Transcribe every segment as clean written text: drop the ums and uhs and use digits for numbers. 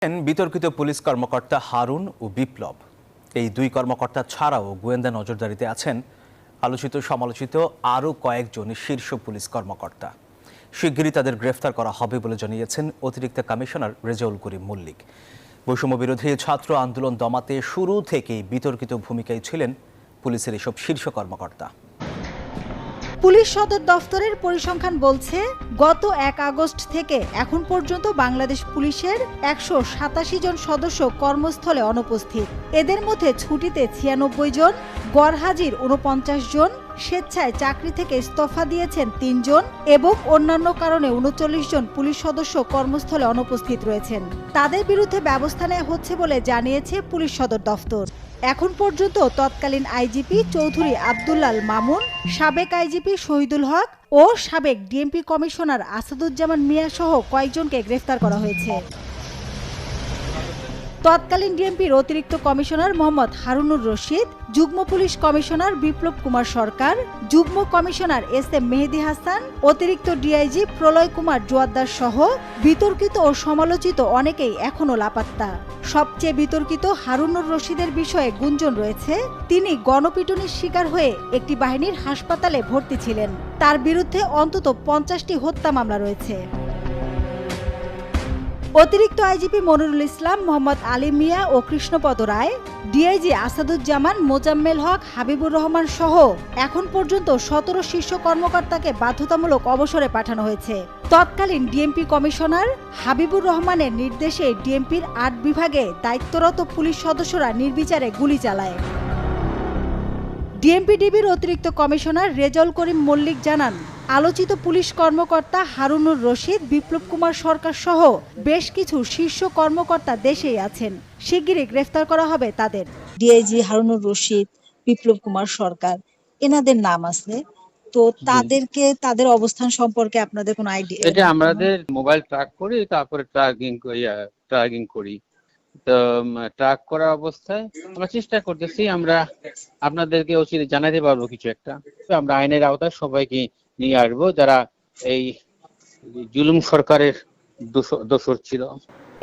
বিতর্কিত পুলিশ কর্মকর্তা হারুন ও বিপ্লব। এই দুই কর্মকর্তা ছাড়াও গোয়েন্দা নজরদারিতে আছেন আলোচিত সমালোচিত আরও কয়েকজন শীর্ষ পুলিশ কর্মকর্তা। শিগগিরই তাদের গ্রেফতার করা হবে বলে জানিয়েছেন অতিরিক্ত কমিশনার রেজাউল করিম মল্লিক। বৈষম্য বিরোধী ছাত্র আন্দোলন দমাতে শুরু থেকেই বিতর্কিত ভূমিকায় ছিলেন পুলিশের এসব শীর্ষ কর্মকর্তা। পুলিশ সদর দফতরের পরিসংখ্যান বলছে, গত ১ আগস্ট থেকে এখন পর্যন্ত বাংলাদেশ পুলিশের ১৮৭ জন সদস্য কর্মস্থলে অনুপস্থিত। এদের মধ্যে ছুটিতে ৯৬ জন, গড়হাজির ৪৯ জন, স্বেচ্ছায় চাকরি থেকে ইস্তফা দিয়েছেন ৩ জন এবং অন্যান্য কারণে ৩৯ জন পুলিশ সদস্য কর্মস্থলে অনুপস্থিত রয়েছেন। তাদের বিরুদ্ধে ব্যবস্থা নেওয়া হচ্ছে বলে জানিয়েছে পুলিশ সদর দফতর। এখন পর্যন্ত তৎকালীন আইজিপি চৌধুরী আব্দুল্লাল মামুন, সাবেক আইজিপি শহীদুল হক ও সাবেক ডিএমপি কমিশনার আসাদুজ্জামান মিয়া সহ কয়েকজনকে গ্রেফতার করা হয়েছে। তৎকালীন ডিএমপির অতিরিক্ত কমিশনার মোহাম্মদ হারুনুর রশিদ, যুগ্ম পুলিশ কমিশনার বিপ্লব কুমার সরকার, যুগ্ম কমিশনার এস.এম. মেহেদী হাসান, অতিরিক্ত ডিআইজি প্রলয় কুমার জোয়াদ্দার সহ বিতর্কিত ও সমালোচিত অনেকেই এখনও লাপাত্তা। সবচেয়ে বিতর্কিত হারুনুর রশিদের বিষয়ে গুঞ্জন রয়েছে, তিনি গণপিটুনির শিকার হয়ে একটি বাহিনীর হাসপাতালে ভর্তি ছিলেন। তার বিরুদ্ধে অন্তত ৫০টি হত্যা মামলা রয়েছে। অতিরিক্ত আইজিপি মনিরুল ইসলাম, মোহাম্মদ আলী মিয়া ও কৃষ্ণপদ রায়, ডিআইজি আসাদুজ্জামান, মোজাম্মেল হক, হাবিবুর রহমান সহ এখন পর্যন্ত ১৭ শীর্ষ কর্মকর্তাকে বাধ্যতামূলক অবসরে পাঠানো হয়েছে। তৎকালীন ডিএমপি কমিশনার হাবিবুর রহমানের নির্দেশে ডিএমপির ৮ বিভাগে দায়িত্বরত পুলিশ সদস্যরা নির্বিচারে গুলি চালায়। ডিএমপিডিবির অতিরিক্ত কমিশনার রেজাউল করিম মল্লিক জানান, আলোচিত পুলিশ কর্মকর্তা হারুনুর রশিদ, বিপ্লব কুমার সরকার সহ বেশ কিছু শীর্ষ কর্মকর্তা দেশেই আছেন। শিগগিরই গ্রেফতার করা হবে তাদের। ডিআইজি হারুনুর রশিদ, বিপ্লব কুমার সরকার, এনাদের নাম আছে। তো তাদের অবস্থান সম্পর্কে আপনাদের কোনো আইডিয়া? এটা আমাদের মোবাইল ট্র্যাক করি, তারপরে ট্র্যাকিং করি। তো ট্র্যাক করা অবস্থায় আমরা চেষ্টা করতেছি, আমরা আপনাদেরকে অচিরে জানাতে পারবো কিছু একটা। আমরা আইনের আওতায় সবাইকে নিয়ে আসবো যারা এই জুলুম সরকারের দোসর ছিল।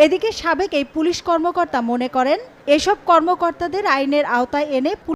এদিকে সাবেক এই পুলিশ কর্মকর্তা মনে করেন, এসব কর্মকর্তাদের আইনের আওতায় এনে